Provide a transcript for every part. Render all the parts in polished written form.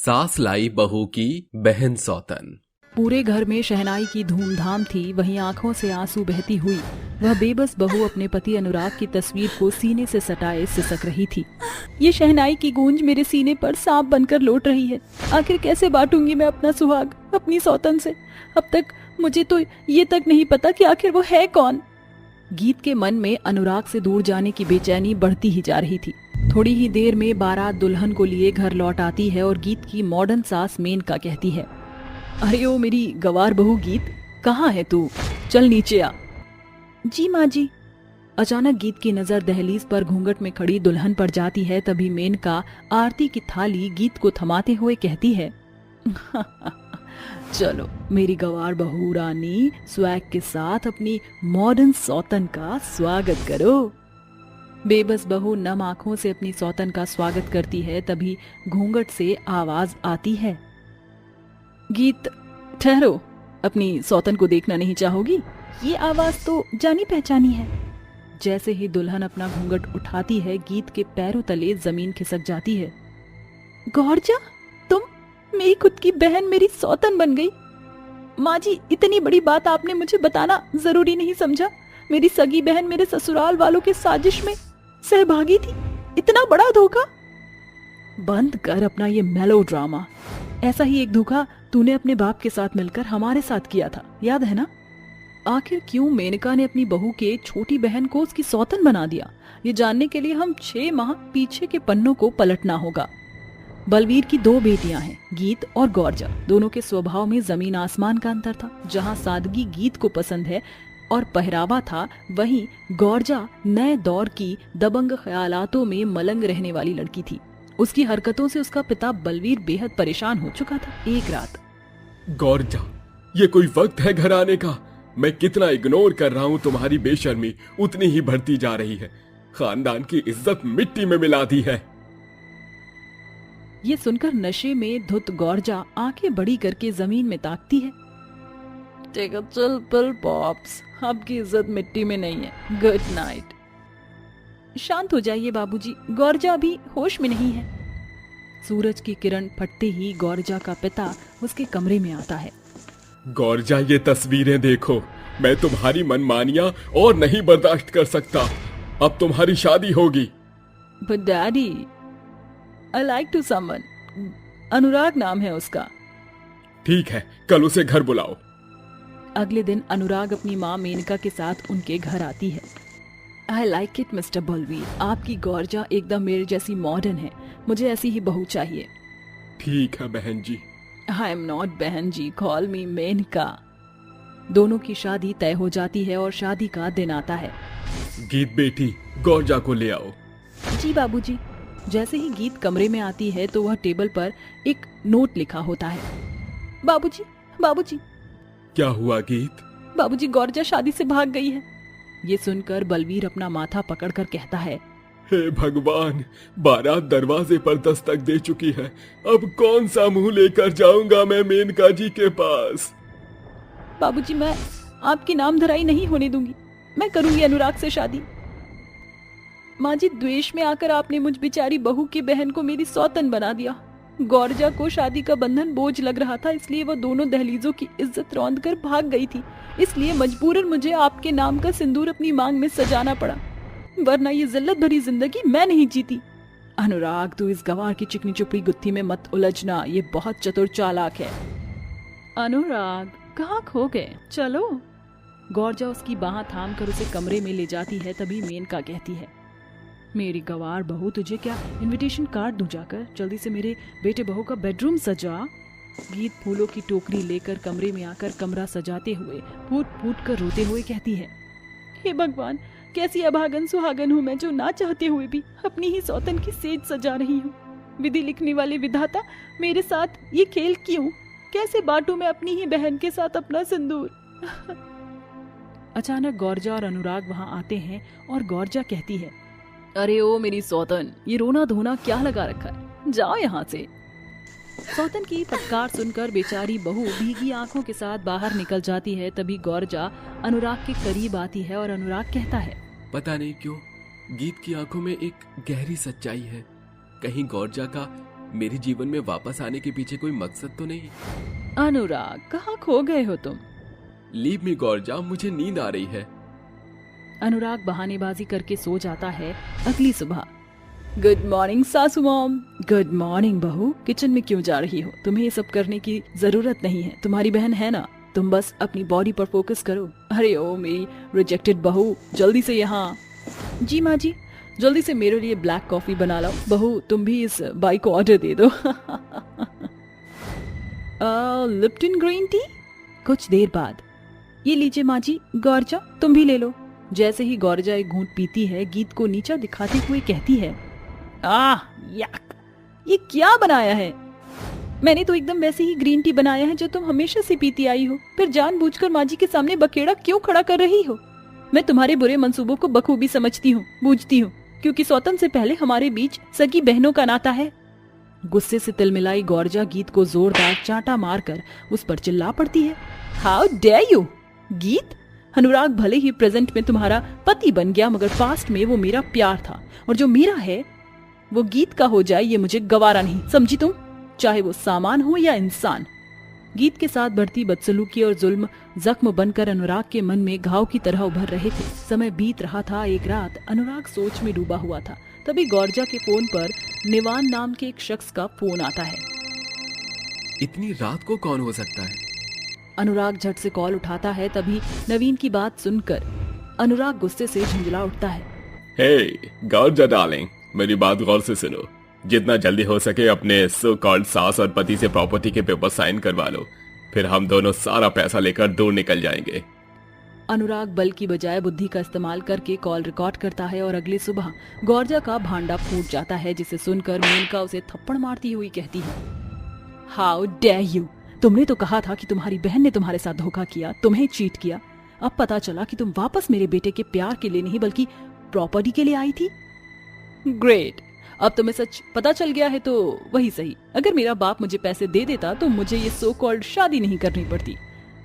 सास लाई बहू की बहन सौतन। पूरे घर में शहनाई की धूमधाम थी। वहीं आंखों से आंसू बहती हुई वह बेबस बहू अपने पति अनुराग की तस्वीर को सीने से सटाए सिसक रही थी। ये शहनाई की गूंज मेरे सीने पर सांप बनकर लौट रही है। आखिर कैसे बांटूंगी मैं अपना सुहाग अपनी सौतन से? अब तक मुझे तो ये तक नहीं पता कि आखिर वो है कौन। गीत के मन में अनुराग से दूर जाने की बेचैनी बढ़ती ही जा रही थी। थोड़ी ही देर में बारात दुल्हन को लिए घर लौट आती है और गीत की मॉडर्न सास मेनका कहती है, अरे ओ मेरी गवार बहू गीत, कहाँ है तू? चल नीचे आ। जी माँ जी। अचानक गीत की नजर दहलीज पर घूंघट में खड़ी दुल्हन पर जाती है। तभी मेनका आरती की थाली गीत को थमाते हुए कहती है, चलो मेरी गवार बहू रानी, स्वैग के साथ अपनी मॉडर्न सौतन का स्वागत करो। बेबस बहू नम आंखों से अपनी सौतन का स्वागत करती है। तभी घूंघट से आवाज आती है, गीत ठहरो, अपनी सौतन को देखना नहीं चाहोगी? ये आवाज तो जानी पहचानी है। जैसे ही दुल्हन अपना घूंघट उठाती है, गीत के पैरों तले जमीन खिसक जाती है। गौरजा, तुम मेरी खुद की बहन, मेरी सौतन बन गई। माँ जी, इतनी बड़ी बात आपने मुझे बताना जरूरी नहीं समझा? मेरी सगी बहन मेरे ससुराल वालों के साजिश में सहभागी थी। इतना बड़ा धोखा। बंद कर अपना ये मेलो ड्रामा। ऐसा ही एक धोखा तूने अपने बाप के साथ मिलकर हमारे साथ किया था, याद है ना? आखिर क्यों मेनका ने अपनी बहू के छोटी बहन को उसकी सौतन बना दिया? ये जानने के लिए हम 6 माह पीछे के पन्नों को पलटना होगा। बलवीर की 2 बेटियां हैं, गीत और गौरजा। दोनों के स्वभाव में जमीन आसमान का अंतर था। जहां सादगी गीत को पसंद है और पहरावा था, वहीं गौरजा नए दौर की दबंग ख्यालातों में मलंग रहने वाली लड़की थी। उसकी हरकतों से उसका पिता बलवीर बेहद परेशान हो चुका था। एक रात, गौरजा, ये कोई वक्त है घर आने का? मैं कितना इग्नोर कर रहा हूँ, तुम्हारी बेशर्मी उतनी ही बढ़ती जा रही है। खानदान की इज्जत मिट्टी में मिला दी है। ये सुनकर नशे में धुत गौरजा आंखें बड़ी करके जमीन में ताकती है। Take a chill pill pops, आपकी इज्जत मिट्टी में नहीं है। Good night. शांत हो जाइए बाबूजी, गौरजा अभी होश में नहीं है। सूरज की किरण फटते ही गौरजा का पिता उसके कमरे में आता है। गौरजा, ये तस्वीरें देखो। मैं तुम्हारी मनमानियां और नहीं बर्दाश्त कर सकता। अब तुम्हारी शादी होगी। But Daddy, I like to someone. अनुराग नाम है उसका। ठीक है, कल उसे घर बुलाओ। अगले दिन अनुराग अपनी माँ मेनका के साथ उनके घर आती है। I like it, mister Balvir. आपकी गौरजा एकदम मेरे जैसी मॉडर्न है। मुझे ऐसी ही बहू चाहिए। ठीक है बहन जी। I am not बहन जी, call me मेनका। दोनों की शादी तय हो जाती है और शादी का दिन आता है। गीत बेटी, गौरजा को ले आओ। जी बाबूजी। जैसे ही गीत कमरे में आती है तो वह टेबल पर एक नोट लिखा होता है। बाबूजी, बाबूजी। क्या हुआ गीत? बाबूजी, गौरजा शादी से भाग गई है। ये सुनकर बलवीर अपना माथा पकड़कर कहता है, हे भगवान, बारात दरवाजे पर दस्तक दे चुकी है। अब कौन सा मुंह लेकर जाऊंगा मैं मेनका जी के पास? बाबूजी, मैं आपकी नामधराई नहीं होने दूंगी। मैं करूंगी अनुराग से शादी। माँ जी, द्वेष में आकर आपने मुझ बेचारी बहू की बहन को मेरी सौतन बना दिया। गौरजा को शादी का बंधन बोझ लग रहा था, इसलिए वह दोनों दहलीजों की इज्जत रौंद कर भाग गई थी। इसलिए मजबूरन मुझे आपके नाम का सिंदूर अपनी मांग में सजाना पड़ा, वरना ये जिल्लत भरी जिंदगी मैं नहीं जीती। अनुराग, तू इस गवार की चिकनी चुपड़ी गुत्थी में मत उलझना, ये बहुत चतुर चालाक है। अनुराग, कहाँ खो गए? चलो। गौरजा उसकी बाह थाम कर उसे कमरे में ले जाती है। तभी मेनका कहती है, मेरी गवार बहू, तुझे क्या इनविटेशन कार्ड दूं जाकर? जल्दी से मेरे बेटे बहू का बेडरूम सजा। गीत फूलों की टोकरी लेकर कमरे में आकर कमरा सजाते हुए फूट फूट कर रोते हुए कहती है, हे भगवान, कैसी अभागन सुहागन हूँ मैं, जो ना चाहते हुए भी अपनी ही सौतन की सेज सजा रही हूँ। विधि लिखने वाले विधाता, मेरे साथ ये खेल क्यों? कैसे बांटूं मैं अपनी ही बहन के साथ अपना सिंदूर? अचानक गौरजा और अनुराग वहाँ आते हैं और गौरजा कहती है, अरे ओ मेरी सौतन, ये रोना धोना क्या लगा रखा है? जाओ यहाँ से। सौतन की फटकार सुनकर बेचारी बहू भीगी आंखों के साथ बाहर निकल जाती है। तभी गौरजा अनुराग के करीब आती है और अनुराग कहता है, पता नहीं क्यों गीत की आंखों में एक गहरी सच्चाई है। कहीं गौरजा का मेरे जीवन में वापस आने के पीछे कोई मकसद तो नहीं? अनुराग, कहाँ खो गए हो तुम? लीव मी गौरजा, मुझे नींद आ रही है। अनुराग बहानेबाजी करके सो जाता है। अगली सुबह। गुड मॉर्निंग सासू मॉम। गुड मॉर्निंग बहू, किचन में क्यों जा रही हो? तुम्हें ये सब करने की जरूरत नहीं है, तुम्हारी बहन है ना, तुम बस अपनी बॉडी पर फोकस करो। अरे ओ मेरी रिजेक्टेड बहू, जल्दी से यहाँ। जी माँ जी, जल्दी से मेरे लिए ब्लैक कॉफी बना लाओ। बहू तुम भी इस बाई को ऑर्डर दे दो। Lipton green tea. कुछ देर बाद, ये लीजिए माँ जी, गौरजा तुम भी ले लो। जैसे ही गौरजा एक घूंट पीती है, गीत को नीचा दिखाते हुए कहती है, याक, ये क्या बनाया है? मैंने तो एकदम वैसे ही ग्रीन टी बनाया है जो तुम हमेशा से पीती आई हो। फिर जानबूझकर माँ जी के सामने बकेड़ा क्यों खड़ा कर रही हो? मैं तुम्हारे बुरे मंसूबों को बखूबी समझती हूँ, बूझती हूँ, क्योंकि स्वतंत्र से पहले हमारे बीच सगी बहनों का नाता है। गुस्से से तिलमिलाई गौरजा गीत को जोरदार चांटा मारकर उस पर चिल्ला पड़ती है। हाउ डेयर यू गीत! अनुराग भले ही प्रेजेंट में तुम्हारा पति बन गया, मगर पास्ट में वो मेरा प्यार था, और जो मेरा है वो गीत का हो जाए ये मुझे गवारा नहीं, समझी तुम? चाहे वो सामान हो या इंसान। गीत के साथ बढ़ती बदसलूकी और जुल्म जख्म बनकर अनुराग के मन में घाव की तरह उभर रहे थे। समय बीत रहा था। एक रात अनुराग सोच में डूबा हुआ था। तभी गौरजा के फोन पर निवान नाम के एक शख्स का फोन आता है। इतनी रात को कौन हो सकता है? अनुराग झट से कॉल उठाता है। तभी नवीन की बात सुनकर अनुराग गुस्से से झुंझला उठता है। हे गौरजा डार्लिंग, मेरी बात गौर से सुनो। जितना जल्दी हो सके अपने सो कॉल्ड सास और पति से प्रॉपर्टी के पेपर साइन करवा लो, फिर हम दोनों सारा पैसा लेकर दूर निकल जाएंगे। अनुराग बल की बजाय बुद्धि का इस्तेमाल करके कॉल रिकॉर्ड करता है और अगली सुबह गौरजा का भांडा फूट जाता है, जिसे सुनकर मेनका उसे थप्पड़ मारती हुई कहती है, हाउ डेयर यू! तुमने तो कहा था कि तुम्हारी बहन ने तुम्हारे साथ धोखा किया, तुम्हें चीट किया। अब पता चला कि तुम वापस मेरे बेटे के प्यार के लिए नहीं बल्कि प्रॉपर्टी के लिए आई थी। ग्रेट, अब तुम्हें सच पता चल गया है तो वही सही। अगर मेरा बाप मुझे पैसे दे देता तो मुझे ये सो कॉल्ड शादी नहीं करनी पड़ती।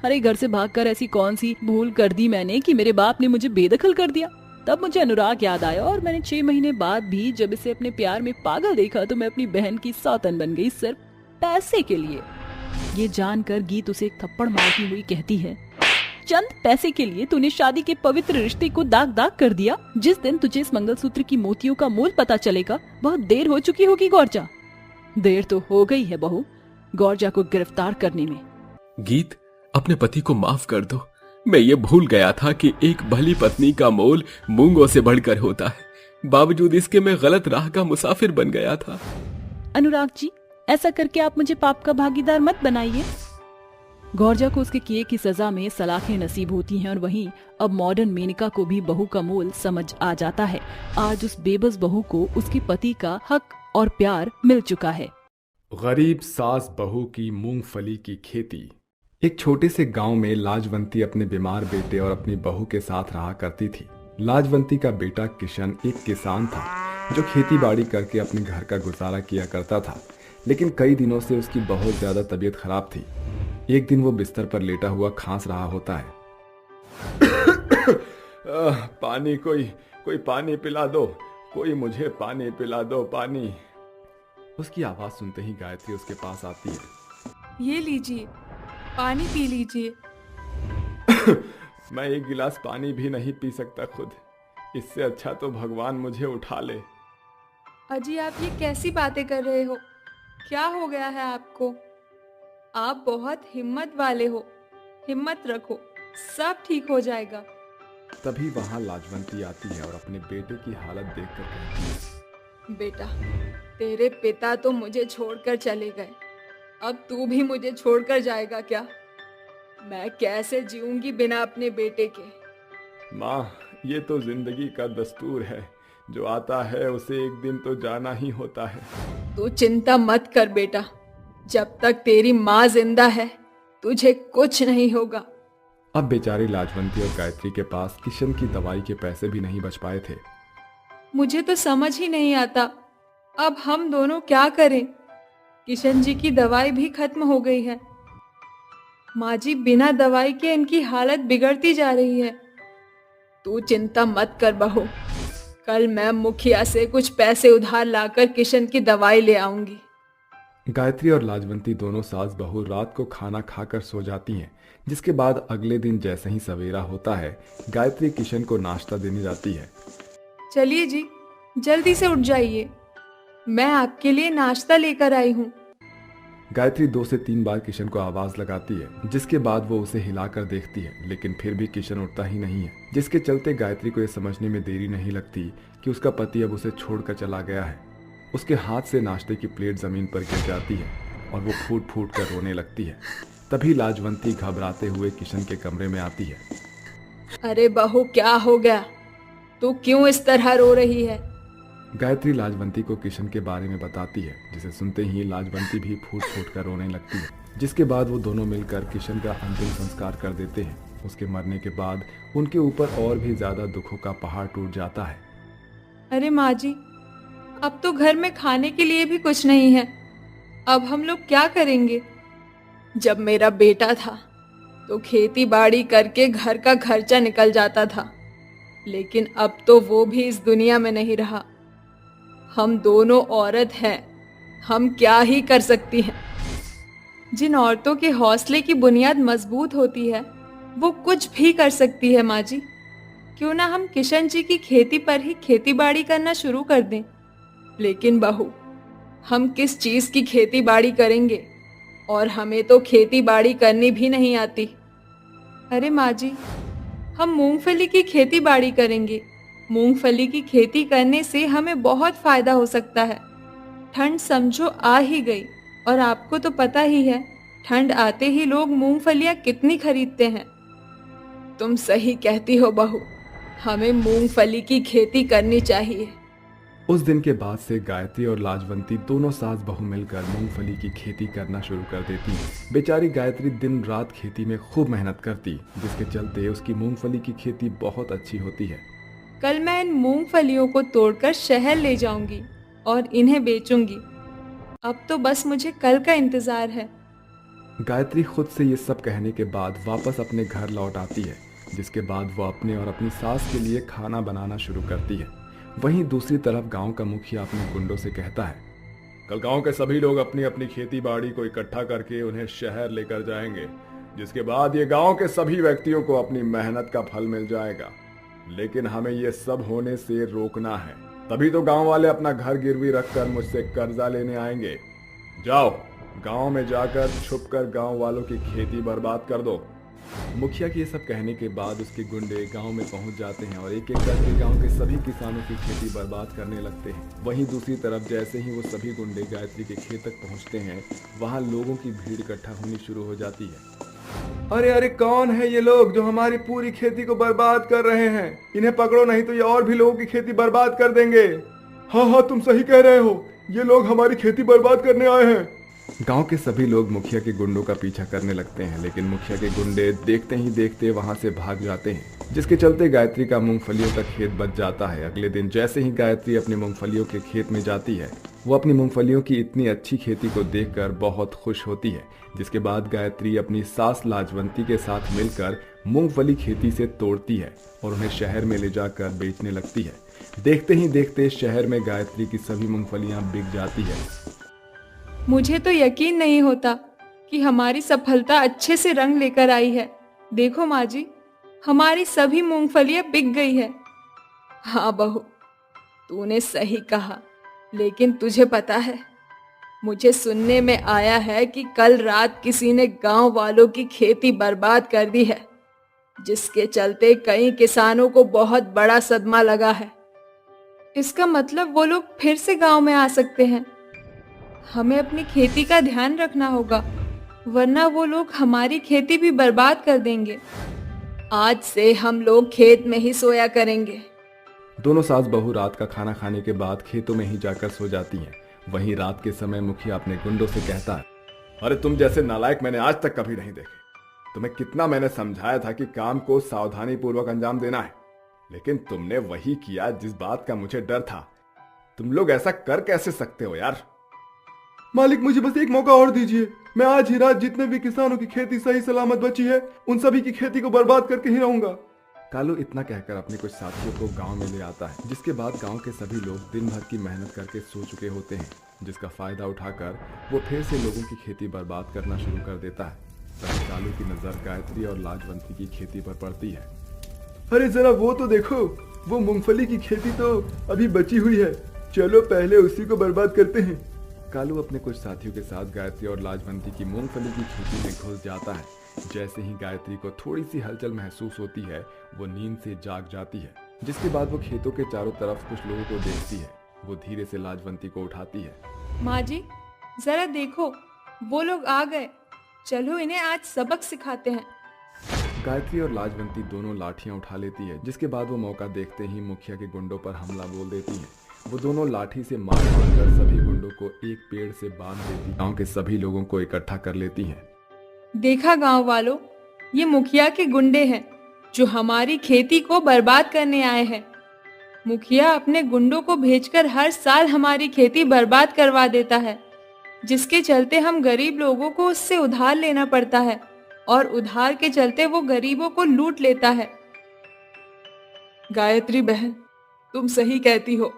अरे घर से भागकर ऐसी कौन सी भूल कर दी मैंने कि मेरे बाप ने मुझे बेदखल कर दिया। तब मुझे अनुराग याद आया और मैंने 6 महीने बाद भी जब इसे अपने प्यार में पागल देखा तो मैं अपनी बहन की सौतन बन गई, सिर्फ पैसे के लिए। ये जानकर गीत उसे एक थप्पड़ मारती हुई कहती है, चंद पैसे के लिए तूने शादी के पवित्र रिश्ते को दाग दाग कर दिया। जिस दिन तुझे इस मंगलसूत्र की मोतियों का मोल पता चलेगा बहुत देर हो चुकी होगी गौरजा। देर तो हो गई है बहू गौरजा को गिरफ्तार करने में। गीत, अपने पति को माफ कर दो। मैं ये भूल गया था कि एक भली पत्नी का मोल मूंगों से बढ़कर होता है। बावजूद इसके मैं गलत राह का मुसाफिर बन गया था। अनुराग जी, ऐसा करके आप मुझे पाप का भागीदार मत बनाइए। गौरजा को उसके किए की सजा में सलाखें नसीब होती हैं और वहीं अब मॉडर्न मेनका को भी बहू का मोल समझ आ जाता है। आज उस बेबस बहू को उसके पति का हक और प्यार मिल चुका है। गरीब सास बहू की मूंगफली की खेती। एक छोटे से गांव में लाजवंती अपने बीमार बेटे और अपनी बहू के साथ रहा करती थी। लाजवंती का बेटा किशन एक किसान था जो खेती बाड़ी करके अपने घर का गुजारा किया करता था, लेकिन कई दिनों से उसकी बहुत ज्यादा तबीयत खराब थी। एक दिन वो बिस्तर पर लेटा हुआ खांस रहा होता है। पानी, कोई पानी पिला दो, कोई मुझे पानी पिला दो, पानी। उसकी आवाज सुनते ही गायत्री उसके पास आती है। ये लीजिए, पानी पी लीजिए। मैं एक गिलास पानी भी नहीं पी सकता खुद। इससे अच्छा तो भगवान मुझे उठा ले। अजी, आप ये कैसी बातें कर रहे हो? क्या हो गया है आपको? आप बहुत हिम्मत वाले हो, हिम्मत रखो, सब ठीक हो जाएगा। तभी वहां लाजवंती आती है और अपने बेटे की हालत देखकर कहती है, बेटा, तेरे पिता तो मुझे छोड़कर चले गए, अब तू भी मुझे छोड़कर जाएगा क्या? मैं कैसे जीऊंगी बिना अपने बेटे के? माँ, ये तो जिंदगी का दस्तूर है, जो आता है उसे एक दिन तो जाना ही होता है। तू चिंता मत कर बेटा, जब तक तेरी माँ जिंदा है तुझे कुछ नहीं होगा। अब बेचारी लाजवंती और गायत्री के पास किशन की दवाई के पैसे भी नहीं बच पाए थे। मुझे तो समझ ही नहीं आता अब हम दोनों क्या करें। किशन जी की दवाई भी खत्म हो गई है। माँ जी बिना दवाई के इनकी हालत बिगड़ती जा रही है। तू चिंता मत कर बहू, कल मैं मुखिया से कुछ पैसे उधार लाकर किशन की दवाई ले आऊंगी। गायत्री और लाजवंती दोनों सास बहू रात को खाना खाकर सो जाती हैं। जिसके बाद अगले दिन जैसे ही सवेरा होता है, गायत्री किशन को नाश्ता देने जाती है। चलिए जी, जल्दी से उठ जाइए, मैं आपके लिए नाश्ता लेकर आई हूँ। गायत्री 2 से 3 बार किशन को आवाज लगाती है, जिसके बाद वो उसे हिलाकर देखती है, लेकिन फिर भी किशन उठता ही नहीं है। जिसके चलते गायत्री को यह समझने में देरी नहीं लगती कि उसका पति अब उसे छोड़कर चला गया है। उसके हाथ से नाश्ते की प्लेट जमीन पर गिर जाती है और वो फूट फूट कर रोने लगती है। तभी लाजवंती घबराते हुए किशन के कमरे में आती है। अरे बहू, क्या हो गया? तू क्यों इस तरह रो रही है? गायत्री लाजवंती को किशन के बारे में बताती है, जिसे सुनते ही लाजवंती भी फूट फूट कर रोने लगती है। जिसके बाद वो दोनों मिलकर किशन का अंतिम संस्कार कर देते हैं। उसके मरने के बाद उनके ऊपर और भी ज्यादा दुखों का पहाड़ टूट जाता है। अरे माँ जी, अब तो घर में खाने के लिए भी कुछ नहीं है। अब हम लोग क्या करेंगे? जब मेरा बेटा था तो खेती बाड़ी करके घर का खर्चा निकल जाता था, लेकिन अब तो वो भी इस दुनिया में नहीं रहा। हम दोनों औरत हैं, हम क्या ही कर सकती हैं। जिन औरतों के हौसले की बुनियाद मजबूत होती है, वो कुछ भी कर सकती है। माँ जी, क्यों ना हम किशन जी की खेती पर ही खेती बाड़ी करना शुरू कर दें। लेकिन बहू, हम किस चीज की खेती बाड़ी करेंगे? और हमें तो खेती बाड़ी करनी भी नहीं आती। अरे माँ जी, हम मूंगफली की खेती बाड़ी करेंगे। मूंगफली की खेती करने से हमें बहुत फायदा हो सकता है। ठंड समझो आ ही गई, और आपको तो पता ही है ठंड आते ही लोग मूंगफलियां कितनी खरीदते हैं। तुम सही कहती हो बहू, हमें मूंगफली की खेती करनी चाहिए। उस दिन के बाद से गायत्री और लाजवंती दोनों सास बहू मिलकर मूंगफली की खेती करना शुरू कर देती हैं। बेचारी गायत्री दिन रात खेती में खूब मेहनत करती, जिसके चलते उसकी मूंगफली की खेती बहुत अच्छी होती है। कल मैं इन मूंगफलियों को तोड़कर शहर ले जाऊंगी और इन्हें बेचूंगी। अब तो बस मुझे कल का इंतजार है। गायत्री खुद से ये सब कहने के बाद वापस अपने घर लौट आती है, जिसके बाद वो अपने और अपनी सास के लिए खाना बनाना शुरू करती है। वहीं दूसरी तरफ गांव का मुखिया अपने गुंडों से कहता है, कल गांव के सभी लोग अपनी अपनी खेती बाड़ी को इकट्ठा करके उन्हें शहर लेकर जाएंगे, जिसके बाद ये गांव के सभी व्यक्तियों को अपनी मेहनत का फल मिल जाएगा। लेकिन हमें ये सब होने से रोकना है, तभी तो गांव वाले अपना घर गिरवी रखकर मुझसे कर्जा लेने आएंगे। जाओ, गांव में जाकर छुपकर गांव वालों की खेती बर्बाद कर दो। मुखिया के ये सब कहने के बाद उसके गुंडे गांव में पहुंच जाते हैं और एक एक करके गांव के सभी किसानों की खेती बर्बाद करने लगते हैं। वहीं दूसरी तरफ जैसे ही वो सभी गुंडे गायत्री के खेत तक पहुंचते हैं, वहां लोगों की भीड़ इकट्ठा होनी शुरू हो जाती है। अरे अरे, कौन है ये लोग जो हमारी पूरी खेती को बर्बाद कर रहे हैं? इन्हें पकड़ो, नहीं तो ये और भी लोगों की खेती बर्बाद कर देंगे। हाँ हाँ, तुम सही कह रहे हो, ये लोग हमारी खेती बर्बाद करने आए हैं। गांव के सभी लोग मुखिया के गुंडों का पीछा करने लगते हैं, लेकिन मुखिया के गुंडे देखते ही देखते वहां से भाग जाते हैं, जिसके चलते गायत्री का मूंगफलियों का खेत बच जाता है। अगले दिन जैसे ही गायत्री अपनी मूंगफलियों के खेत में जाती है, वो अपनी मूंगफलियों की इतनी अच्छी खेती को देखकर बहुत खुश होती है। जिसके बाद गायत्री अपनी सास लाजवंती के साथ मिलकर मूंगफली खेती से तोड़ती है और उन्हें शहर में ले जाकर बेचने लगती है। देखते ही देखते शहर में गायत्री की सभी मूंगफलियां बिक जाती है। मुझे तो यकीन नहीं होता कि हमारी सफलता अच्छे से रंग लेकर आई है। देखो माँ जी, हमारी सभी मूंगफलियां बिक गई है। हाँ बहू, तूने सही कहा, लेकिन तुझे पता है, मुझे सुनने में आया है कि कल रात किसी ने गांव वालों की खेती बर्बाद कर दी है, जिसके चलते कई किसानों को बहुत बड़ा सदमा लगा है। इसका मतलब वो लोग फिर से गांव में आ सकते हैं। हमें अपनी खेती का ध्यान रखना होगा, वरना वो लोग हमारी खेती भी बर्बाद कर देंगे। आज से हम लोग खेत में ही सोया करेंगे। दोनों सास बहू रात का खाना खाने के बाद खेतों में ही जाकर सो जाती हैं। वहीं रात के समय मुखिया अपने गुंडों से कहता है, अरे तुम जैसे नालायक मैंने आज तक कभी नहीं देखे। तुम्हें कितना मैंने समझाया था कि काम को सावधानी पूर्वक अंजाम देना है, लेकिन तुमने वही किया जिस बात का मुझे डर था। तुम लोग ऐसा कर कैसे सकते हो यार? मालिक, मुझे बस एक मौका और दीजिए। मैं आज ही रात जितने भी किसानों की खेती सही सलामत बची है, उन सभी की खेती को बर्बाद करके ही रहूंगा। कालू इतना कहकर अपने कुछ साथियों को गांव में ले आता है, जिसके बाद गांव के सभी लोग दिन भर की मेहनत करके सो चुके होते हैं। जिसका फायदा उठाकर वो फिर से लोगों की खेती बर्बाद करना शुरू कर देता है। तभी कालू की नजर गायत्री और लाजवंती की खेती पर पड़ती है। अरे जरा वो तो देखो, वो मूंगफली की खेती तो अभी बची हुई है, चलो पहले उसी को बर्बाद करते हैं। कालू अपने कुछ साथियों के साथ गायत्री और लाजवंती की मूंगफली की खेती में घुस जाता है। जैसे ही गायत्री को थोड़ी सी हलचल महसूस होती है, वो नींद से जाग जाती है। जिसके बाद वो खेतों के चारों तरफ कुछ लोगों को देखती है। वो धीरे से लाजवंती को उठाती है। माँ जी, जरा देखो, वो लोग आ गए, चलो इन्हें आज सबक सिखाते हैं। गायत्री और लाजवंती दोनों लाठियां उठा लेती है। जिसके बाद वो मौका देखते ही मुखिया के गुंडों पर हमला बोल देती है। वो दोनों लाठी से मार कर सभी गुंडों को एक पेड़ से बांध देती। गांव के सभी लोगों को इकट्ठा कर लेती हैं। देखा गांव वालों, ये मुखिया के गुंडे हैं जो हमारी खेती को बर्बाद करने आए हैं। मुखिया अपने गुंडों को भेजकर हर साल हमारी खेती बर्बाद करवा देता है, जिसके चलते हम गरीब लोगों को उससे उधार लेना पड़ता है और उधार के चलते वो गरीबों को लूट लेता है। गायत्री बहन, तुम सही कहती हो,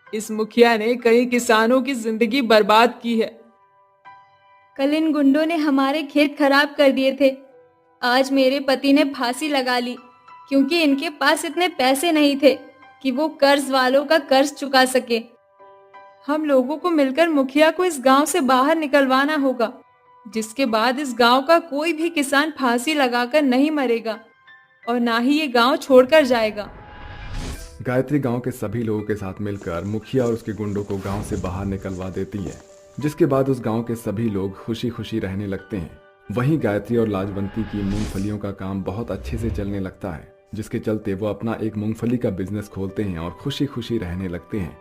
इस मुखिया ने कई किसानों की जिंदगी बर्बाद की है। कल इन गुंडों ने हमारे खेत खराब कर दिए थे। आज मेरे पति ने फांसी लगा ली क्योंकि इनके पास इतने पैसे नहीं थे कि वो कर्ज वालों का कर्ज चुका सके। हम लोगों को मिलकर मुखिया को इस गांव से बाहर निकलवाना होगा, जिसके बाद इस गांव का कोई भी किसान फांसी लगाकर नहीं मरेगा और ना ही ये गांव छोड़कर जाएगा। गायत्री गांव के सभी लोगों के साथ मिलकर मुखिया और उसके गुंडों को गांव से बाहर निकलवा देती है। जिसके बाद उस गांव के सभी लोग खुशी खुशी रहने लगते हैं। वहीं गायत्री और लाजवंती की मूंगफलियों का काम बहुत अच्छे से चलने लगता है, जिसके चलते वो अपना एक मूंगफली का बिजनेस खोलते हैं और खुशी खुशी रहने लगते हैं।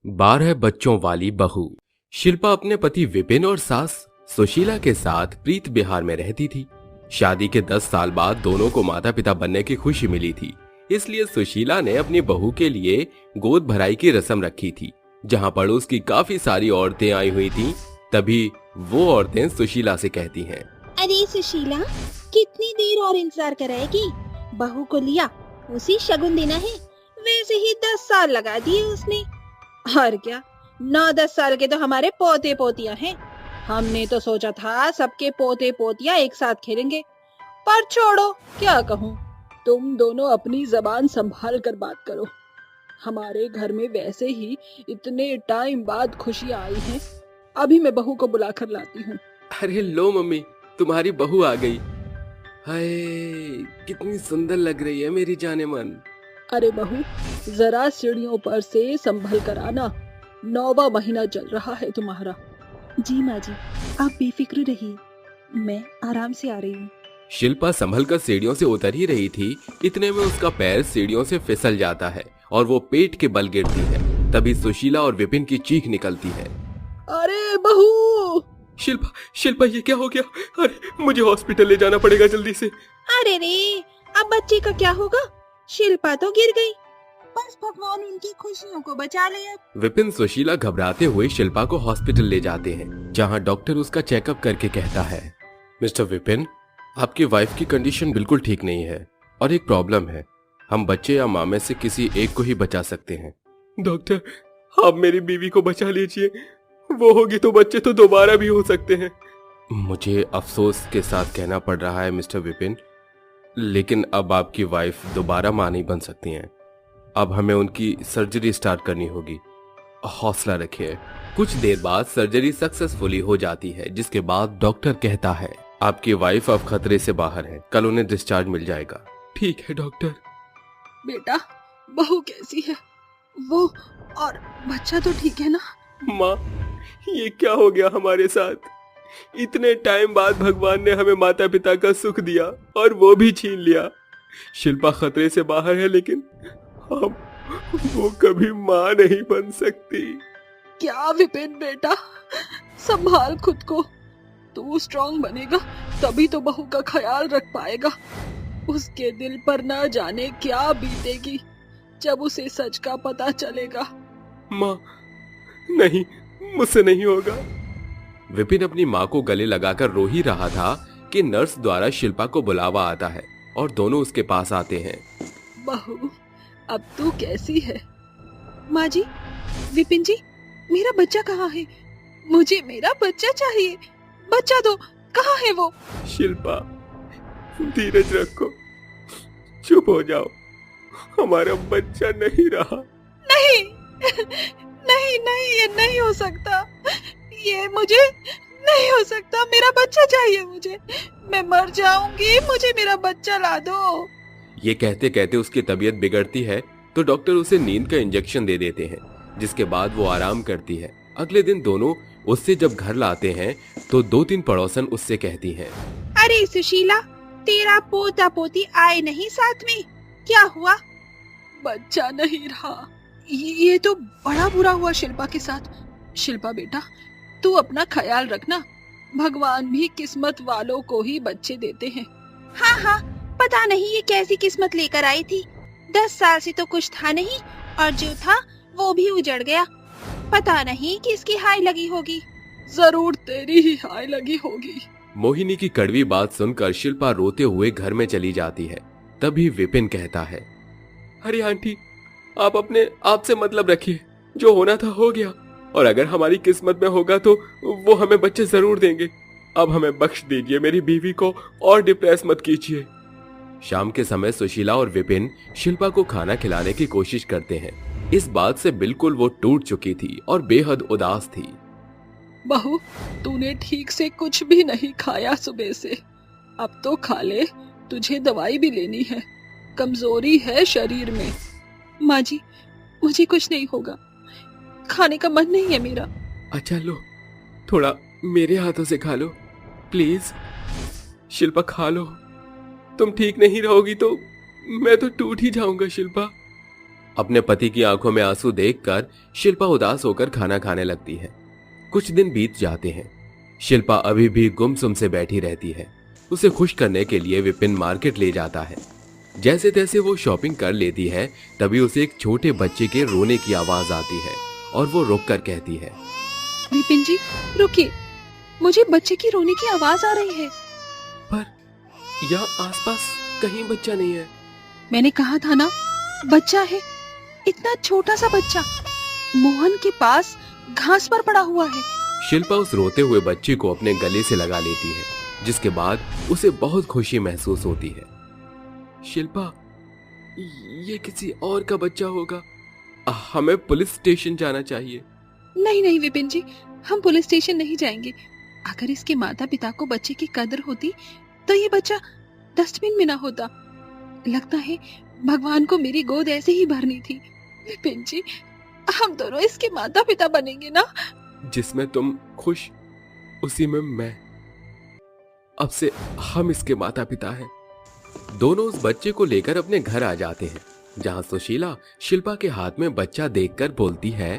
12 बच्चों वाली बहू शिल्पा अपने पति विपिन और सास सुशीला के साथ प्रीत बिहार में रहती थी। शादी के 10 साल बाद दोनों को माता पिता बनने की खुशी मिली थी, इसलिए सुशीला ने अपनी बहू के लिए गोद भराई की रस्म रखी थी, जहां पड़ोस की काफी सारी औरतें आई हुई थीं। तभी वो औरतें सुशीला से कहती हैं, अरे सुशीला, कितनी देर और इंतजार कराएगी? बहू को लिया, उसी शगुन देना है। वैसे ही 10 साल लगा दिए उसने। और क्या, 9-10 साल के तो हमारे पोते पोतियां हैं। हमने तो सोचा था सबके पोते पोतियां एक साथ खेलेंगे, पर छोड़ो, क्या कहूँ। तुम दोनों अपनी जबान संभाल कर बात करो। हमारे घर में वैसे ही इतने टाइम बाद खुशियां आई हैं। अभी मैं बहू को बुला कर लाती हूँ। अरे लो मम्मी, तुम्हारी बहू आ गई। हाय, कितनी सुंदर लग रही है मेरी जाने मन। अरे बहू, जरा सीढ़ियों पर से संभल कर आना, 9वां महीना चल रहा है तुम्हारा। जी माँ जी, आप बेफिक्र रहिए, मैं आराम से आ रही हूँ। शिल्पा संभल कर सीढ़ियों से उतर ही रही थी, इतने में उसका पैर सीढ़ियों से फिसल जाता है और वो पेट के बल गिरती है। तभी सुशीला और विपिन की चीख निकलती है, अरे बहू! शिल्पा, शिल्पा ये क्या हो गया? अरे मुझे हॉस्पिटल ले जाना पड़ेगा जल्दी से। अरे रे, अब बच्चे का क्या होगा? शिल्पा तो गिर गई, बस भगवान उनकी खुशियों को बचा ले। अब विपिन सुशीला घबराते हुए शिल्पा को हॉस्पिटल ले जाते हैं, जहां डॉक्टर उसका चेकअप करके कहता है, मिस्टर विपिन, आपकी वाइफ की कंडीशन बिल्कुल ठीक नहीं है और एक प्रॉब्लम है। हम बच्चे या माँ में से किसी एक को ही बचा सकते हैं। डॉक्टर, आप मेरी बीवी को बचा लीजिए, वो होगी तो बच्चे तो दोबारा भी हो सकते हैं। मुझे अफसोस के साथ कहना पड़ रहा है मिस्टर विपिन, लेकिन अब आपकी वाइफ दोबारा माँ नहीं बन सकती हैं। अब हमें उनकी सर्जरी स्टार्ट करनी होगी। हौसला रखिए। कुछ देर बाद सर्जरी सक्सेसफुली हो जाती है, जिसके बाद डॉक्टर कहता है, आपकी वाइफ अब खतरे से बाहर है, कल उन्हें डिस्चार्ज मिल जाएगा। ठीक है डॉक्टर। बेटा, बहू कैसी है? वो और बच्चा तो ठीक है ना? माँ, ये क्या हो गया हमारे साथ? इतने टाइम बाद भगवान ने हमें माता पिता का सुख दिया और वो भी छीन लिया। शिल्पा खतरे से बाहर है, लेकिन हम वो कभी माँ नहीं बन सकती। क्या विपिन बेटा, संभाल खुद को। तू स्ट्रांग बनेगा तभी तो बहू का ख्याल रख पाएगा। उसके दिल पर न जाने क्या बीतेगी जब उसे सच का पता चलेगा। माँ, नहीं, मुझसे नहीं होगा। विपिन अपनी माँ को गले लगाकर रो ही रहा था कि नर्स द्वारा शिल्पा को बुलावा आता है और दोनों उसके पास आते हैं। बहू, अब तू कैसी है? माँ जी, विपिन जी, मेरा बच्चा कहाँ है? मुझे मेरा बच्चा चाहिए। बच्चा दो, कहाँ है वो? शिल्पा, धीरज रखो, चुप हो जाओ, हमारा बच्चा नहीं रहा। नहीं नहीं नहीं, ये नहीं हो सकता, ये मुझे नहीं हो सकता। मेरा बच्चा चाहिए मुझे, मैं मर जाऊंगी, मुझे मेरा बच्चा ला दो। ये कहते कहते उसकी तबीयत बिगड़ती है तो डॉक्टर उसे नींद का इंजेक्शन दे देते हैं, जिसके बाद वो आराम करती है। अगले दिन दोनों उससे जब घर लाते हैं तो 2-3 पड़ोसन उससे कहती हैं, अरे सुशीला, तेरा पोता पोती आए नहीं साथ में, क्या हुआ? बच्चा नहीं रहा। ये तो बड़ा बुरा हुआ शिल्पा के साथ। शिल्पा बेटा, तू अपना ख्याल रखना, भगवान भी किस्मत वालों को ही बच्चे देते हैं। हाँ हाँ, पता नहीं ये कैसी किस्मत लेकर आई थी। 10 साल से तो कुछ था नहीं, और जो था वो भी उजड़ गया। पता नहीं किसकी हाय लगी होगी। जरूर तेरी ही हाय लगी होगी। मोहिनी की कड़वी बात सुनकर शिल्पा रोते हुए घर में चली जाती है। तभी विपिन कहता है, अरे आंटी, आप अपने आप से मतलब रखिए, जो होना था हो गया, और अगर हमारी किस्मत में होगा तो वो हमें बच्चे जरूर देंगे। अब हमें बख्श दीजिए, मेरी बीवी को और डिप्रेस मत कीजिए। शाम के समय सुशीला और विपिन शिल्पा को खाना खिलाने की कोशिश करते हैं। इस बात से बिल्कुल वो टूट चुकी थी और बेहद उदास थी। बहू, तूने ठीक से कुछ भी नहीं खाया सुबह से, अब तो खा ले, तुझे दवाई भी लेनी है, कमजोरी है शरीर में। माँ जी, मुझे कुछ नहीं होगा, खाने का मन नहीं है मेरा। अच्छा लो, थोड़ा मेरे हाथों से खा लो प्लीज। शिल्पा खा लो, तुम ठीक नहीं रहोगी तो मैं तो टूट ही जाऊंगा। शिल्पा। अपने पति की आंखों में आंसू देखकर शिल्पा उदास होकर खाना खाने लगती है। कुछ दिन बीत जाते हैं। शिल्पा अभी भी गुमसुम से बैठी रहती है। उसे खुश करने के लिए विपिन मार्केट ले जाता है। जैसे तैसे वो शॉपिंग कर लेती है, तभी उसे एक छोटे बच्चे के रोने की आवाज आती है और वो रुककर कहती है, विपिन जी रुकिए, मुझे बच्चे की रोने की आवाज आ रही है। पर यहाँ आसपास कहीं बच्चा नहीं है। मैंने कहा था ना, बच्चा है, इतना छोटा सा बच्चा मोहन के पास घास पर पड़ा हुआ है। शिल्पा उस रोते हुए बच्चे को अपने गले से लगा लेती है, जिसके बाद उसे बहुत खुशी महसूस होती है। शिल्पा, ये किसी और का बच्चा होगा, हमें पुलिस स्टेशन जाना चाहिए। नहीं नहीं विपिन जी, हम पुलिस स्टेशन नहीं जाएंगे। अगर इसके माता पिता को बच्चे की कदर होती तो ये बच्चा डस्टबिन में ना होता। लगता है भगवान को मेरी गोद ऐसे ही भरनी थी। विपिन जी, हम दोनों इसके माता पिता बनेंगे ना? जिसमें तुम खुश, उसी में मैं। अब से हम इसके माता पिता हैं। दोनों उस बच्चे को लेकर अपने घर आ जाते हैं, जहां सुशीला शिल्पा के हाथ में बच्चा देखकर बोलती है,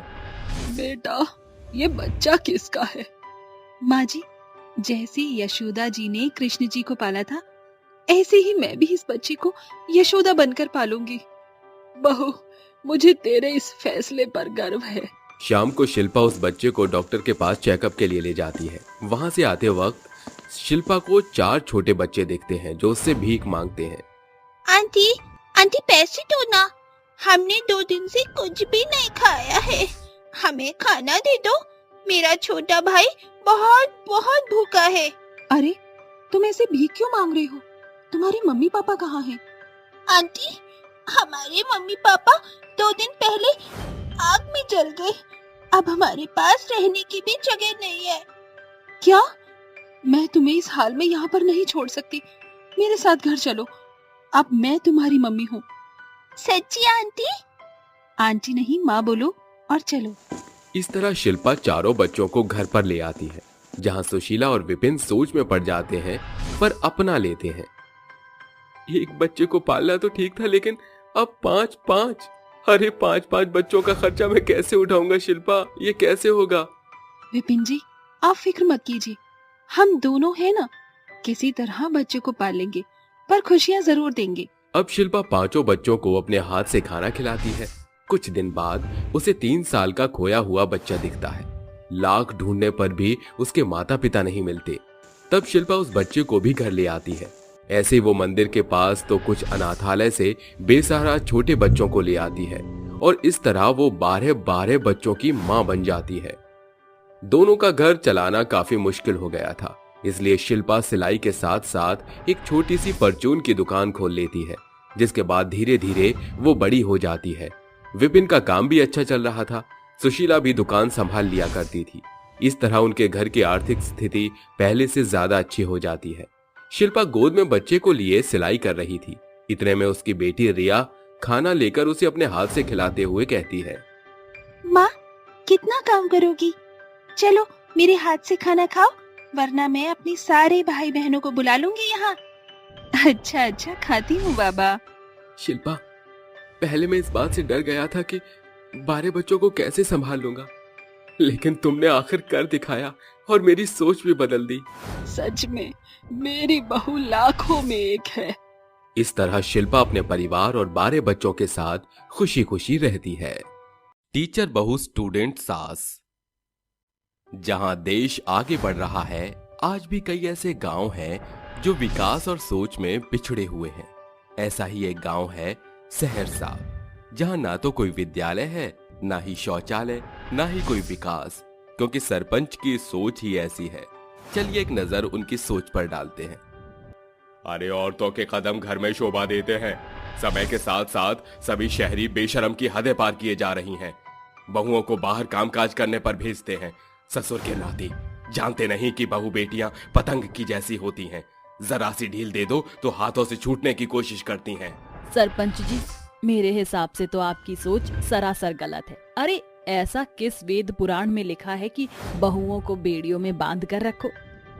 बेटा, ये बच्चा किसका है? माँ जी, जैसे यशोदा जी ने कृष्ण जी को पाला था, ऐसे ही मैं भी इस बच्चे को यशोदा बनकर पालूंगी। बहू, मुझे तेरे इस फैसले पर गर्व है। शाम को शिल्पा उस बच्चे को डॉक्टर के पास चेकअप के लिए ले जाती है। वहां से आते वक्त शिल्पा को 4 छोटे बच्चे दिखते हैं जो उससे भीख मांगते हैं। आंटी, आंटी पैसे दो ना, हमने 2 दिन से कुछ भी नहीं खाया है, हमें खाना दे दो, मेरा छोटा भाई बहुत बहुत भूखा है। अरे, तुम ऐसे भीख क्यों मांग रही हो? तुम्हारे मम्मी पापा कहाँ हैं? आंटी, हमारे मम्मी पापा 2 दिन पहले आग में जल गए, अब हमारे पास रहने की भी जगह नहीं है। क्या? मैं तुम्हें इस हाल में यहाँ पर नहीं छोड़ सकती, मेरे साथ घर चलो, अब मैं तुम्हारी मम्मी हूँ। सच्ची आंटी? आंटी नहीं, माँ बोलो और चलो। इस तरह शिल्पा चारों बच्चों को घर पर ले आती है, जहां सुशीला और विपिन सोच में पड़ जाते हैं पर अपना लेते हैं। एक बच्चे को पालना तो ठीक था, लेकिन अब 5-5, अरे 5-5 बच्चों का खर्चा मैं कैसे उठाऊंगा शिल्पा, ये कैसे होगा? विपिन जी, आप फिक्र मत कीजिए, हम दोनों हैं ना, किसी तरह बच्चे को पालेंगे, पर खुशियाँ जरूर देंगे। अब शिल्पा 5 बच्चों को अपने हाथ से खाना खिलाती है। कुछ दिन बाद उसे 3 साल का खोया हुआ बच्चा दिखता है। लाख ढूंढने पर भी उसके माता पिता नहीं मिलते। तब शिल्पा उस बच्चे को भी घर ले आती है। ऐसे वो मंदिर के पास तो कुछ अनाथालय से बेसहारा छोटे बच्चों को ले आती है और इस तरह वो 12 बच्चों की मां बन जाती है। दोनों का घर चलाना काफी मुश्किल हो गया था, इसलिए शिल्पा सिलाई के साथ साथ एक छोटी सी परचून की दुकान खोल लेती है, जिसके बाद धीरे धीरे वो बड़ी हो जाती है। विपिन का काम भी अच्छा चल रहा था, सुशीला भी दुकान संभाल लिया करती थी। इस तरह उनके घर की आर्थिक स्थिति पहले से ज्यादा अच्छी हो जाती है। शिल्पा गोद में बच्चे को लिए सिलाई कर रही थी। इतने में उसकी बेटी रिया खाना लेकर उसे अपने हाथ से खिलाते हुए कहती है, माँ, कितना काम करोगी? चलो मेरे हाथ से खाना खाओ, वरना मैं अपने सारे भाई बहनों को बुला लूंगी यहाँ। अच्छा अच्छा, खाती हूँ बाबा। शिल्पा, पहले मैं इस बात से डर गया था कि 12 बच्चों को कैसे संभाल लूंगा, लेकिन तुमने आखिर कर दिखाया और मेरी सोच भी बदल दी। सच में मेरी बहू लाखों में एक है। इस तरह शिल्पा अपने परिवार और 12 बच्चों के साथ खुशी खुशी रहती है। टीचर बहू स्टूडेंट सास। जहां देश आगे बढ़ रहा है, आज भी कई ऐसे गांव हैं जो विकास और सोच में पिछड़े हुए हैं। ऐसा ही एक गांव है सहरसा, जहां ना तो कोई विद्यालय है, ना ही शौचालय, ना ही कोई विकास, क्योंकि सरपंच की सोच ही ऐसी है। चलिए एक नजर उनकी सोच पर डालते हैं। अरे औरतों के कदम घर में शोभा देते हैं। समय के साथ साथ सभी शहरी बेशरम की हदें पार किए जा रही हैं। बहुओं को बाहर कामकाज करने पर भेजते हैं। ससुर के नाती जानते नहीं कि बहू बेटियां पतंग की जैसी होती हैं। जरा सी ढील दे दो तो हाथों से छूटने की कोशिश करती हैं। सरपंच जी, मेरे हिसाब से तो आपकी सोच सरासर गलत है। अरे ऐसा किस वेद पुराण में लिखा है कि बहुओं को बेड़ियों में बांध कर रखो?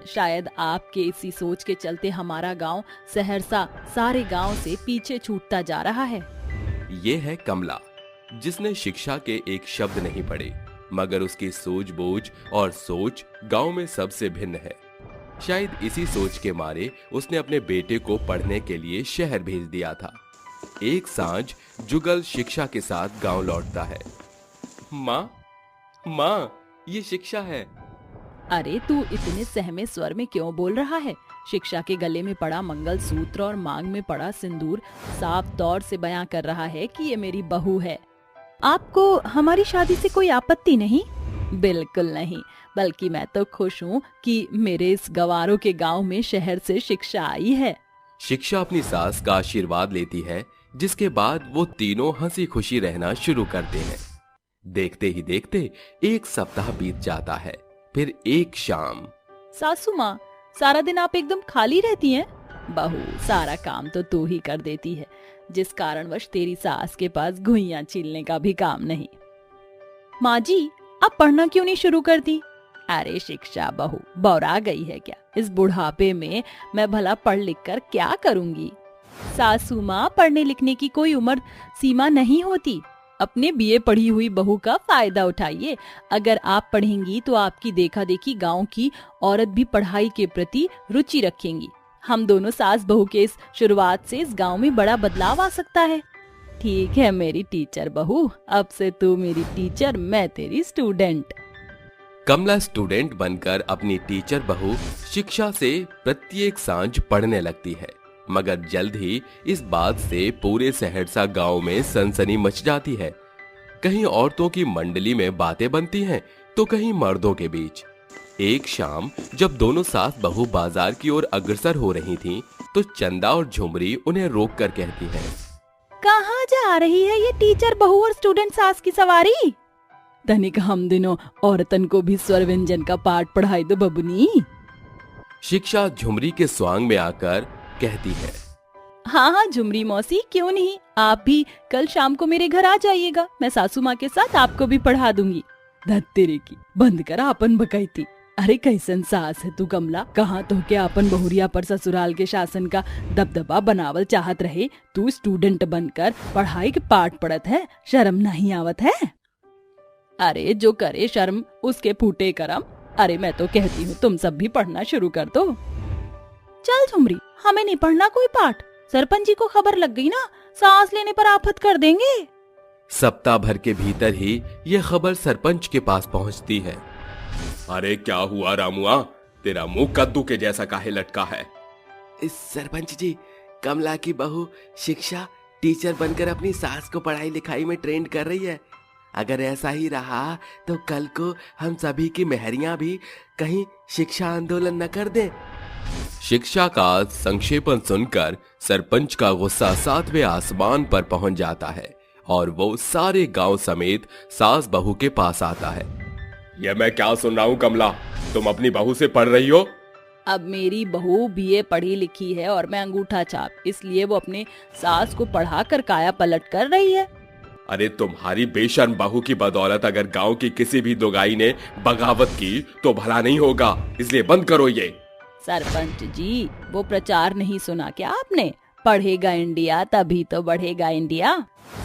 शायद आपके इसी सोच के चलते हमारा गांव सहरसा सारे गांव से पीछे छूटता जा रहा है। ये है कमला, जिसने शिक्षा के एक शब्द नहीं पढ़े, मगर उसकी सूझबूझ और सोच गांव में सबसे भिन्न है। शायद इसी सोच के मारे उसने अपने बेटे को पढ़ने के लिए शहर भेज दिया था। एक सांझ जुगल शिक्षा के साथ गांव लौटता है। माँ, ये शिक्षा है। अरे तू इतने सहमे स्वर में क्यों बोल रहा है? शिक्षा के गले में पड़ा मंगलसूत्र और मांग में पड़ा सिंदूर साफ तौर से बयां कर रहा है कि ये मेरी बहू है। आपको हमारी शादी से कोई आपत्ति नहीं? बिल्कुल नहीं, बल्कि मैं तो खुश हूँ कि मेरे इस गंवारों के गांव में शहर से शिक्षा आई है। शिक्षा अपनी सास का आशीर्वाद लेती है, जिसके बाद वो तीनों हंसी खुशी रहना शुरू करते हैं। देखते ही देखते एक सप्ताह बीत जाता है। फिर एक शाम। सासू माँ, सारा दिन आप एकदम खाली रहती हैं? बहू, सारा काम तो तू ही कर देती है, जिस कारणवश तेरी सास के पास घुइयां छीलने का भी काम नहीं। माँ जी, आप पढ़ना क्यों नहीं शुरू करती? अरे शिक्षा बहू, बौरा गई है क्या? इस बुढ़ापे में मैं भला पढ़ लिख कर क्या करूंगी? सासू माँ, पढ़ने लिखने की कोई उम्र सीमा नहीं होती। अपने बीए पढ़ी हुई बहू का फायदा उठाइए। अगर आप पढ़ेंगी तो आपकी देखा देखी गाँव की औरत भी पढ़ाई के प्रति रुचि रखेंगी। हम दोनों सास बहू के इस शुरुआत से इस गांव में बड़ा बदलाव आ सकता है। ठीक है मेरी टीचर बहू, अब से तू मेरी टीचर, मैं तेरी स्टूडेंट। कमला स्टूडेंट बनकर अपनी टीचर बहू शिक्षा से प्रत्येक सांझ पढ़ने लगती है, मगर जल्द ही इस बात से पूरे सहरसा गांव में सनसनी मच जाती है। कहीं औरतों की मंडली में बातें बनती हैं, तो कहीं मर्दों के बीच। एक शाम जब दोनों सास बहू बाजार की ओर अग्रसर हो रही थीं, तो चंदा और झुमरी उन्हें रोककर कहती हैं, कहाँ जा रही है ये टीचर बहू और स्टूडेंट सास की सवारी? तनिक हम दिनों औरतन को भी स्वर व्यंजन का पाठ पढ़ाई दो बबुनी। शिक्षा झुमरी के स्वांग में आकर कहती है, हाँ हाँ झुमरी मौसी, क्यों नहीं, आप भी कल शाम को मेरे घर आ जाइएगा। मैं सासू माँ के साथ आपको भी पढ़ा दूंगी। धत्तेरे की, बंद कर आपन बकैती। अरे कैसन सास है तू कमला, कहाँ तो के आपन बहुरिया पर ससुराल के शासन का दबदबा बनावल चाहत रहे, तू स्टूडेंट बनकर पढ़ाई के पाठ पढ़त है, शर्म नहीं आवत है? अरे जो करे शर्म उसके फूटे करम। अरे मैं तो कहती हूँ तुम सब भी पढ़ना शुरू कर दो। चल झुमरी, हमें नहीं पढ़ना कोई पाठ। सरपंच जी को खबर लग गई ना, सांस लेने पर आफत कर देंगे। सप्ताह भर के भीतर ही यह खबर सरपंच के पास पहुंचती है। अरे क्या हुआ रामुआ, तेरा मुंह कद्दू के जैसा काहे लटका है? सरपंच जी, कमला की बहू शिक्षा टीचर बनकर अपनी सास को पढ़ाई लिखाई में ट्रेंड कर रही है। अगर ऐसा ही रहा तो कल को हम सभी की मेहरियां भी कहीं शिक्षा आंदोलन न कर दें। शिक्षा का संक्षेपण सुनकर सरपंच का गुस्सा 7वें आसमान पर पहुंच जाता है और वो सारे गांव समेत सास बहू के पास आता है। यह मैं क्या सुन रहा हूँ कमला, तुम अपनी बहू से पढ़ रही हो? अब मेरी बहू बीए पढ़ी लिखी है और मैं अंगूठा छाप, इसलिए वो अपने सास को पढ़ा कर काया पलट कर रही है। अरे तुम्हारी बेशर्म बहू की बदौलत अगर गांव की किसी भी दोगाई ने बगावत की तो भला नहीं होगा, इसलिए बंद करो ये। सरपंच जी, वो प्रचार नहीं सुना क्या आपने? पढ़ेगा इंडिया तभी तो बढ़ेगा इंडिया।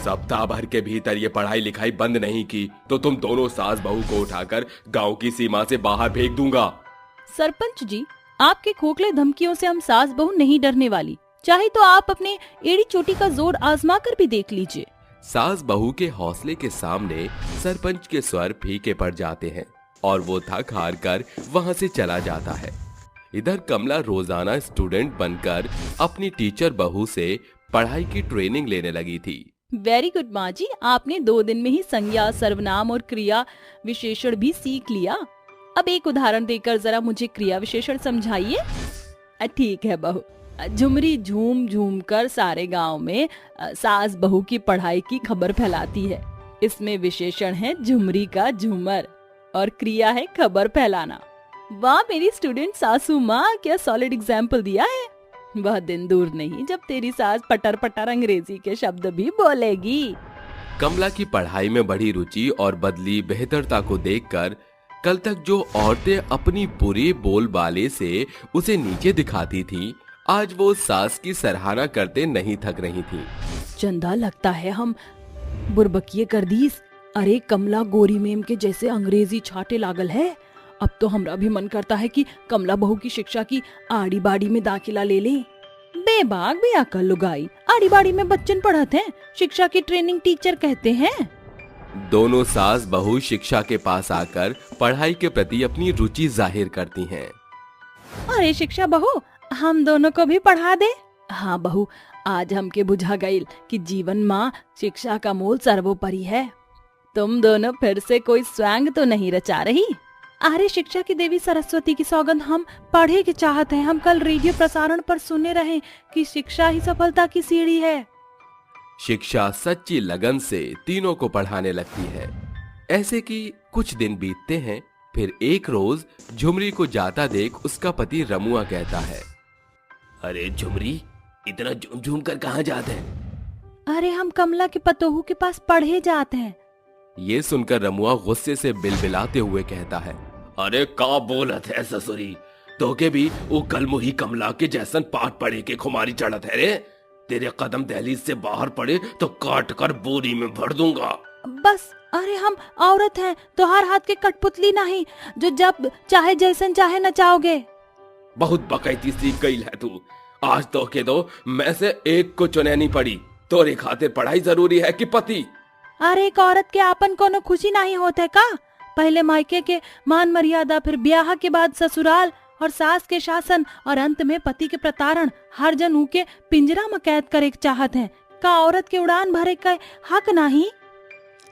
सप्ताह भर के भीतर ये पढ़ाई लिखाई बंद नहीं की तो तुम दोनों सास बहू को उठाकर गांव की सीमा से बाहर फेंक दूंगा। सरपंच जी, आपके खोखले धमकियों से हम सास बहू नहीं डरने वाली, चाहे तो आप अपने एड़ी चोटी का जोर आजमा कर भी देख लीजिए। सास बहू के हौसले के सामने सरपंच के स्वर फीके पड़ जाते हैं और वो थक हार कर वहां से चला जाता है। इधर कमला रोजाना स्टूडेंट बनकर अपनी टीचर बहू से पढ़ाई की ट्रेनिंग लेने लगी थी। वेरी गुड माँ जी, आपने 2 दिन में ही संज्ञा, सर्वनाम और क्रिया विशेषण भी सीख लिया। अब एक उदाहरण देकर जरा मुझे क्रिया विशेषण समझाइए। ठीक है बहू। झुमरी झूम झूम कर सारे गांव में सास बहू की पढ़ाई की खबर फैलाती है। इसमें विशेषण है झुमरी का झूमर और क्रिया है खबर फैलाना। वाह मेरी स्टूडेंट सासू माँ, क्या सॉलिड एग्जाम्पल दिया है। वह दिन दूर नहीं जब तेरी सास पटर पटर अंग्रेजी के शब्द भी बोलेगी। कमला की पढ़ाई में बढ़ी रुचि और बदली बेहतरता को देखकर कल तक जो औरतें अपनी बुरे बोलबाले से उसे नीचे दिखाती थी, आज वो सास की सराहना करते नहीं थक रही थी। चंदा, लगता है हम बुरबकिये कर दीस। अरे कमला गोरी मेम के जैसे अंग्रेजी छाटे लागल है। अब तो हमरा भी मन करता है कि कमला बहू की शिक्षा की आड़ी बाड़ी में दाखिला ले लें। बेबाक बेअकल लुगाई, आड़ी बाड़ी में बच्चन पढ़ते हैं, शिक्षा की ट्रेनिंग टीचर कहते हैं। दोनों सास बहू शिक्षा के पास आकर पढ़ाई के प्रति अपनी रुचि जाहिर करती हैं। अरे शिक्षा बहू, हम दोनों को भी पढ़ा दे। हाँ बहू, आज हमके बुझा गई कि जीवन माँ शिक्षा का मूल सर्वोपरि है। तुम दोनों फिर से कोई स्वैंग तो नहीं रचा रही? अरे शिक्षा की देवी सरस्वती की सौगंध, हम पढ़े के चाहते हैं। हम कल रेडियो प्रसारण पर सुने रहे कि शिक्षा ही सफलता की सीढ़ी है। शिक्षा सच्ची लगन से तीनों को पढ़ाने लगती है। ऐसे कि कुछ दिन बीतते हैं। फिर एक रोज झुमरी को जाता देख उसका पति रमुआ कहता है, अरे झुमरी, इतना झूम झूम कर कहाँ जाते हैं? अरे हम कमला के पतोहू के पास पढ़े जाते हैं। ये सुनकर रमुआ गुस्से से बिलबिलाते हुए कहता है, अरे का बोलत है ससुरी, तो के भी वो कल मुही कमला के जैसन पाठ पढ़े के खुमारी चढ़त है रे। तेरे कदम दहलीज से बाहर पड़े तो काट कर बोरी में भर दूंगा। बस, अरे हम औरत हैं, तो हर हाथ के कठपुतली नहीं जो जब चाहे जैसन चाहे नचाओगे। बहुत बकैती सीख गई है तू। आज तो के दो मैं से एक को चुनैनी पड़ी। तोरे खातिर पढ़ाई जरूरी है कि पति? अरे एक औरत के आपन कोनो खुशी नहीं होते का? पहले मायके के मान मर्यादा, फिर ब्याह के बाद ससुराल और सास के शासन और अंत में पति के प्रताड़न। हर जन उके पिंजरा में कैद करे चाहत हैं। का औरत के उड़ान भरे का हक नहीं?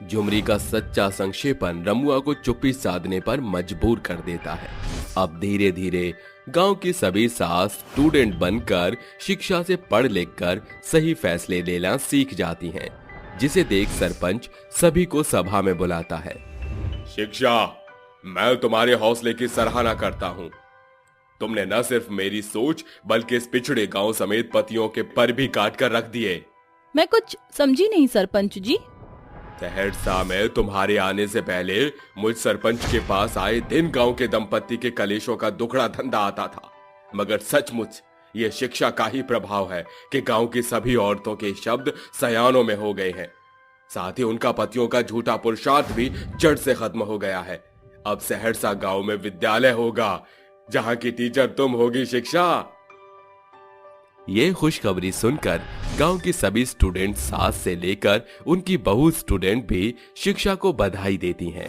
झुमरी का सच्चा संक्षेपण रमुआ को चुप्पी साधने पर मजबूर कर देता है। अब धीरे धीरे गांव की सभी सास स्टूडेंट बनकर शिक्षा से पढ़ लिख कर सही फैसले लेना सीख जाती हैं, जिसे देख सरपंच सभी को सभा में बुलाता है। शिक्षा, मैं तुम्हारे हौसले की सराहना करता हूँ। तुमने न सिर्फ मेरी सोच बल्कि इस पिछड़े गांव समेत पतियों के पर भी काट कर रख दिए। मैं कुछ समझी नहीं सरपंच जी। सहरसा में तुम्हारे आने से पहले मुझ सरपंच के पास आए दिन गांव के दंपत्ति के कलेशों का दुखड़ा धंधा आता था, मगर सचमुच ये शिक्षा का ही प्रभाव है कि गांव की सभी औरतों के शब्द सयानों में हो गए हैं। साथ ही उनका पतियों का झूठा पुरुषार्थ भी जड़ से खत्म हो गया है। अब सहरसा गांव में विद्यालय होगा जहां की टीचर तुम होगी शिक्षा। ये खुशखबरी सुनकर गांव की सभी स्टूडेंट सास से लेकर उनकी बहू स्टूडेंट भी शिक्षा को बधाई देती हैं।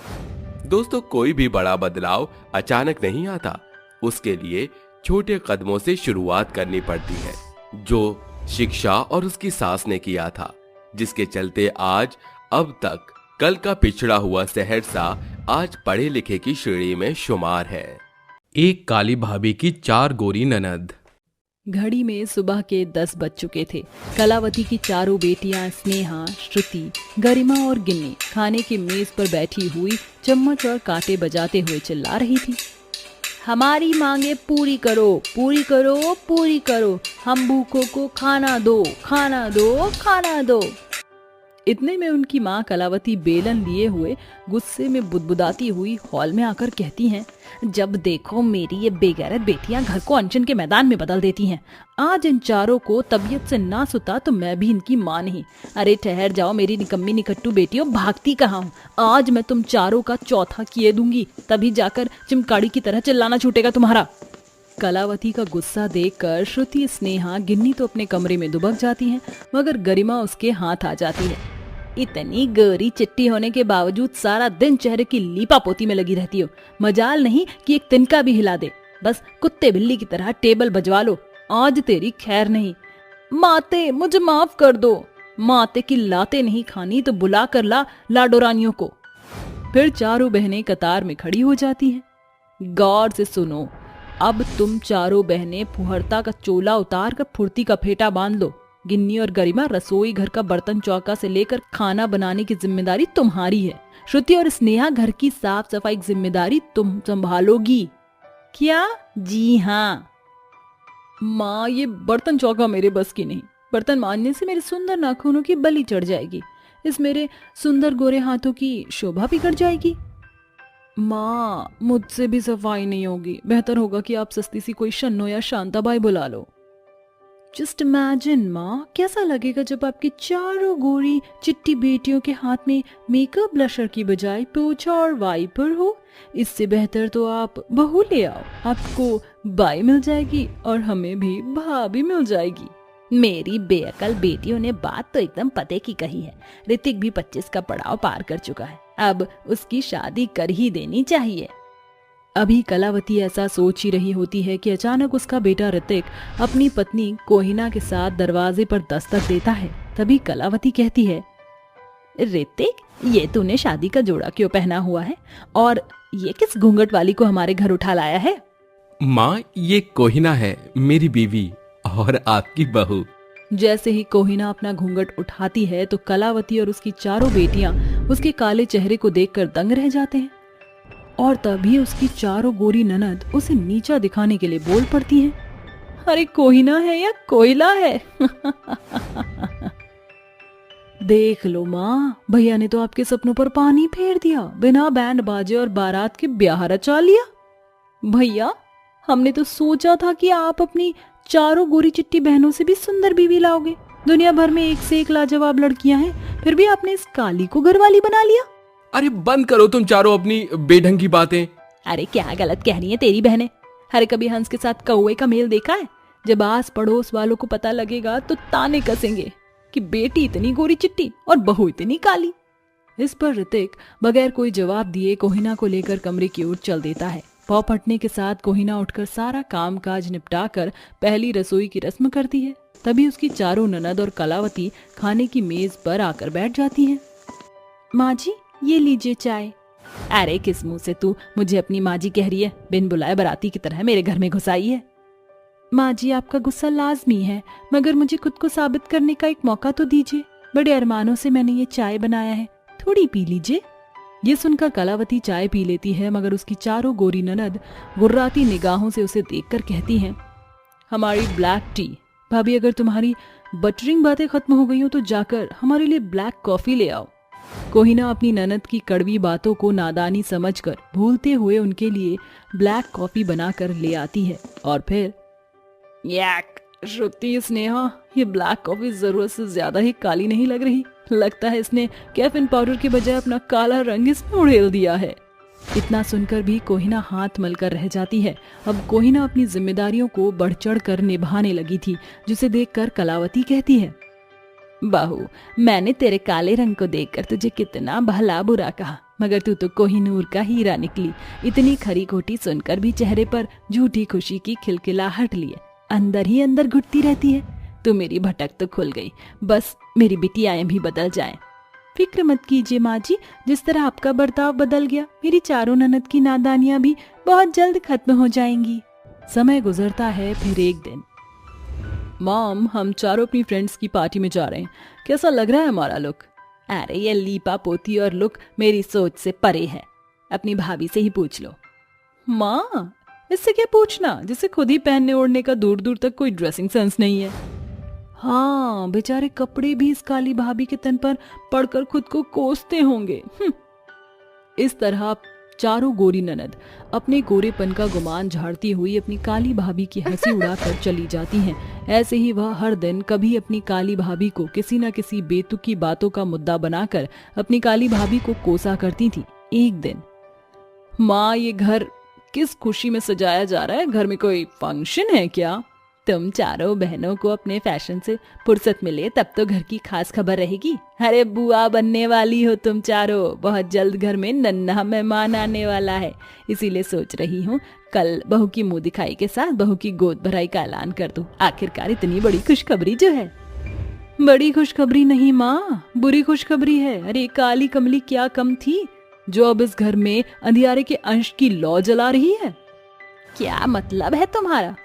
दोस्तों, कोई भी बड़ा बदलाव अचानक नहीं आता, उसके लिए छोटे कदमों से शुरुआत करनी पड़ती है। जो शिक्षा और उसकी सास ने किया था, जिसके चलते आज अब तक कल का पिछड़ा हुआ सहरसा आज पढ़े लिखे की श्रेणी में शुमार है। एक काली भाभी की 4 गोरी ननद। घड़ी में सुबह के 10 बज चुके थे। कलावती की चारों बेटियां स्नेहा, श्रुति, गरिमा और गिन्नी खाने की मेज पर बैठी हुई चम्मच और कांटे बजाते हुए चिल्ला रही थी। हमारी मांगे पूरी करो, पूरी करो, पूरी करो, हम भूखों को खाना दो, खाना दो, खाना दो। इतने में उनकी माँ कलावती बेलन लिए हुए गुस्से में बुदबुदाती हुई हॉल में आकर कहती हैं, जब देखो मेरी ये बेगैरत बेटियां घर को अनशन के मैदान में बदल देती हैं। आज इन चारों को तबीयत से ना सुता तो मैं भी इनकी माँ नहीं। अरे ठहर जाओ मेरी निकम्मी निकट्टू बेटियों, भागती कहाँ हूँ? आज मैं तुम चारों का चौथा किए दूंगी, तभी जाकर चिमकाड़ी की तरह चिल्लाना छूटेगा तुम्हारा। कलावती का गुस्सा देखकर श्रुति, स्नेहा, गिन्नी तो अपने कमरे में दुबक जाती हैं, मगर गरिमा उसके हाथ आ जाती है। इतनी गोरी चिट्टी होने के बावजूद सारा दिन चेहरे की लीपा पोती में लगी रहती हो। मजाल नहीं कि एक तिनका भी हिला दे, बस कुत्ते बिल्ली की तरह टेबल बजवा लो, आज तेरी खैर नहीं। माते मुझे माफ कर दो। माते की लाते नहीं खानी तो बुला कर ला लाडो रानियों को। फिर चारों बहनें कतार में खड़ी हो जाती हैं। गौर से सुनो, अब तुम चारों बहनें फुहरता का चोला उतार कर फुर्ती का फेटा बांध लो। गिन्नी और गरिमा रसोई घर का बर्तन चौका से लेकर खाना बनाने की जिम्मेदारी तुम्हारी है। श्रुति और स्नेहा घर की साफ सफाई की जिम्मेदारी तुम संभालोगी। क्या? जी हाँ माँ, ये बर्तन चौका मेरे बस की नहीं। बर्तन मांजने से मेरे सुंदर नाखूनों की बलि चढ़ जाएगी, इस मेरे सुंदर गोरे हाथों की शोभा बिगड़ जाएगी। माँ, मुझसे भी सफाई नहीं होगी, बेहतर होगा कि आप सस्ती सी कोई शन्नो या शांताबाई बुला लो। जस्ट इमेजिन माँ, कैसा लगेगा जब आपकी चारों गोरी चिट्टी बेटियों के हाथ में मेकअप ब्लशर की बजाय पोछा और वाइपर हो। इससे बेहतर तो आप बहू ले आओ, आपको बाई मिल जाएगी और हमें भी भाभी मिल जाएगी। मेरी बेअकल बेटियों ने बात तो एकदम पते की कही है। ऋतिक भी 25 का पड़ाव पार कर चुका है, अब उसकी शादी कर ही देनी चाहिए। अभी कलावती ऐसा सोच ही रही होती है कि अचानक उसका बेटा ऋतिक अपनी पत्नी कोहिना के साथ दरवाजे पर दस्तक देता है। तभी कलावती कहती है, ऋतिक, ये तूने शादी का जोड़ा क्यों पहना हुआ है और ये किस घूंघट वाली को हमारे घर उठा लाया है? माँ, ये कोहिना है, मेरी बीवी और आपकी बहू। जैसे ही कोहिना अपना घूंघट उठाती है तो कलावती और उसकी चारों बेटियां उसके काले चेहरे को देखकर दंग रह जाते हैं। और तभी उसकी चारों गोरी ननद उसे नीचा दिखाने के लिए बोल पड़ती हैं, अरे कोहिना है या कोयला है? देख लो माँ, भैया ने तो आपके सपनों पर पानी फेर दिया, बिना बैंड बाजे और बारात के ब्याह रचा लिया। भैया, हमने तो सोचा था कि आप अपनी चारों गोरी चिट्टी बहनों से भी सुंदर बीवी लाओगे। दुनिया भर में एक से एक लाजवाब लड़कियां हैं, फिर भी आपने इस काली को घरवाली बना लिया। अरे बंद करो तुम चारों अपनी बेढंगी बातें। अरे क्या गलत कह रही हैं तेरी बहनें? हर कभी हंस के साथ कौवे का मेल देखा है? जब आस पड़ोस वालों को पता लगेगा तो ताने कसेंगे कि बेटी इतनी गोरी चिट्टी और बहू इतनी काली। इस पर ऋतिक बगैर कोई जवाब दिए कोहिना को लेकर कमरे की ओर चल देता है। पाँव फटने के साथ कोहिना उठकर सारा काम काज निपटाकर पहली रसोई की रस्म करती है। तभी उसकी चारों ननद और कलावती खाने की मेज पर आकर बैठ जाती हैं। माँ जी, ये लीजिए चाय। अरे किस मुंह से तू मुझे अपनी माँ जी कह रही है? बिन बुलाए बराती की तरह मेरे घर में घुस आई है। माँ जी, आपका गुस्सा लाजमी है, मगर मुझे खुद को साबित करने का एक मौका तो दीजिए। बड़े अरमानों से मैंने ये चाय बनाया है, थोड़ी पी लीजिए। ये सुनकर कलावती चाय पी लेती है, मगर उसकी चारों गोरी ननद गुर्राती निगाहों से उसे देखकर कहती हैं, हमारी ब्लैक टी। भाभी, अगर तुम्हारी बटरिंग बातें खत्म हो गई हो तो जाकर हमारे लिए ब्लैक कॉफी ले आओ। कोहिना अपनी ननद की कड़वी बातों को नादानी समझकर भूलते हुए उनके लिए ब्लैक कॉफी बनाकर ले आती है और फिर याक, श्रुति, स्नेहा, ये ब्लैक कॉफी जरूरत से ज्यादा ही काली नहीं लग रही? लगता है इसने कैफीन पाउडर के बजाय अपना काला रंग इसमें उड़ेल दिया है। इतना सुनकर भी कोहिना हाथ मलकर रह जाती है। अब कोहिना अपनी जिम्मेदारियों को बढ़ चढ़ कर निभाने लगी थी, जिसे देखकर कलावती कहती है, बहू, मैंने तेरे काले रंग को देखकर तुझे कितना भला बुरा कहा, मगर तू तो कोहिनूर का हीरा निकली। इतनी खरी खोटी सुनकर भी चेहरे पर झूठी खुशी की खिलखिलाहट लिए अंदर ही अंदर घुटती रहती है। तो मेरी भटक तो खुल गई, बस मेरी बिटियाएं भी बदल जाएं। फिक्र मत कीजिए माँ जी, जिस तरह आपका बर्ताव बदल गया, मेरी चारों ननद की नादानियां भी बहुत जल्द खत्म हो जाएंगी। समय गुजरता है। फिर एक दिन, मॉम, हम चारों अपनी फ्रेंड्स की पार्टी में जा रहे हैं, कैसा लग रहा है हमारा लुक? अरे ये लीपा पोती और लुक मेरी सोच से परे है, अपनी भाभी से ही पूछ लो। माँ, इससे क्या पूछना, जिसे खुद ही पहनने ओढ़ने का दूर दूर तक कोई ड्रेसिंग सेंस नहीं है। हाँ, बेचारे कपड़े भी इस काली भाभी के तन पर पड़कर खुद को कोसते होंगे। इस तरह चारों गोरी ननद अपने गोरेपन का गुमान झाड़ती हुई अपनी काली भाभी की हंसी उड़ाकर चली जाती हैं। ऐसे ही वह हर दिन कभी अपनी काली भाभी को किसी न किसी बेतुकी बातों का मुद्दा बनाकर अपनी काली भाभी को कोसा करती थी। एक दिन, माँ, ये घर किस खुशी में सजाया जा रहा है? घर में कोई फंक्शन है क्या? तुम चारों बहनों को अपने फैशन से फुर्सत मिले तब तो घर की खास खबर रहेगी। अरे बुआ बनने वाली हो तुम चारों, बहुत जल्द घर में नन्हा मेहमान आने वाला है, इसीलिए सोच रही हूँ कल बहू की मुंह दिखाई के साथ बहू की गोद भराई का ऐलान कर दूं। आखिरकार इतनी बड़ी खुशखबरी जो है। बड़ी खुशखबरी नहीं माँ, बुरी खुशखबरी है। अरे काली कमली क्या कम थी जो अब इस घर में अंधियारे के अंश की लौ जला रही है? क्या मतलब है तुम्हारा?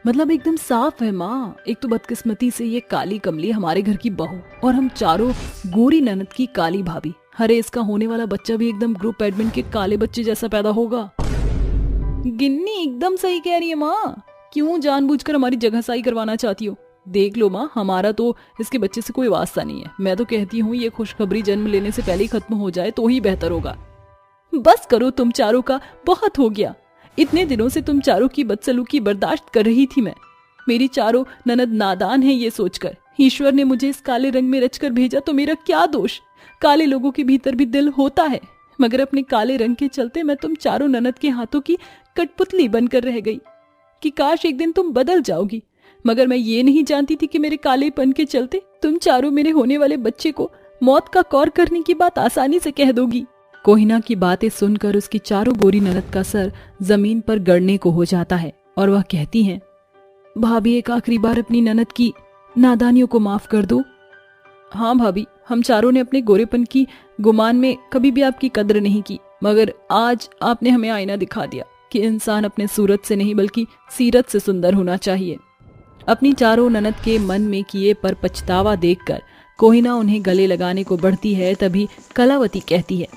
मतलब एकदम साफ है माँ, एक तो बदकिस्मती से ये काली कमली हमारे घर की बहू और हम चारों गोरी ननद की काली भाभी। अरे इसका होने वाला बच्चा भी एकदम ग्रुप एडमिन के काले बच्चे जैसा पैदा होगा। गिन्नी एकदम सही कह रही है माँ, क्यों जानबूझकर हमारी जगहसाई करवाना चाहती हो? देख लो माँ, हमारा तो इसके बच्चे से कोई वास्ता नहीं है। मैं तो कहती हूँ ये खुशखबरी जन्म लेने से पहले ही खत्म हो जाए तो ही बेहतर होगा। बस करो तुम चारों का, बहुत हो गया। इतने दिनों से तुम चारों की बदसलूकी बर्दाश्त कर रही थी मैं। मेरी चारों ननद नादान है ये सोचकर ईश्वर ने मुझे इस काले रंग में रचकर भेजा तो मेरा क्या दोष? काले लोगों के भीतर भी दिल होता है, मगर अपने काले रंग के चलते मैं तुम चारों ननद के हाथों की कठपुतली बनकर रह गई कि काश एक दिन तुम बदल जाओगी। मगर मैं ये नहीं जानती थी कि मेरे कालेपन के चलते तुम चारों मेरे होने वाले बच्चे को मौत का कौर करने की बात आसानी से कह दोगी। कोहिना की बातें सुनकर उसकी चारों गोरी ननद का सर जमीन पर गड़ने को हो जाता है और वह कहती हैं, भाभी एक आखिरी बार अपनी ननद की नादानियों को माफ कर दो। हाँ भाभी, हम चारों ने अपने गोरेपन की गुमान में कभी भी आपकी कद्र नहीं की, मगर आज आपने हमें आईना दिखा दिया कि इंसान अपने सूरत से नहीं बल्कि सीरत से सुंदर होना चाहिए। अपनी चारों ननद के मन में किए पर पछतावा देखकर कोहिना उन्हें गले लगाने को बढ़ती है। तभी कलावती कहती है,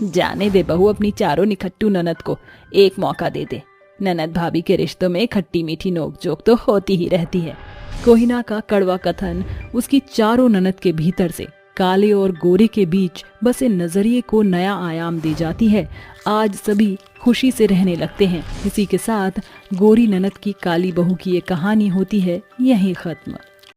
जाने दे बहू, अपनी चारों निखट्टू ननद को एक मौका दे दे। ननद भाभी के रिश्तों में खट्टी मीठी नोकझोंक तो होती ही रहती है। कोहिना का कड़वा कथन उसकी चारों ननद के भीतर से काले और गोरे के बीच बसे नजरिए को नया आयाम दे जाती है। आज सभी खुशी से रहने लगते हैं। इसी के साथ गोरी ननद की काली बहू की ये कहानी होती है यहीं खत्म।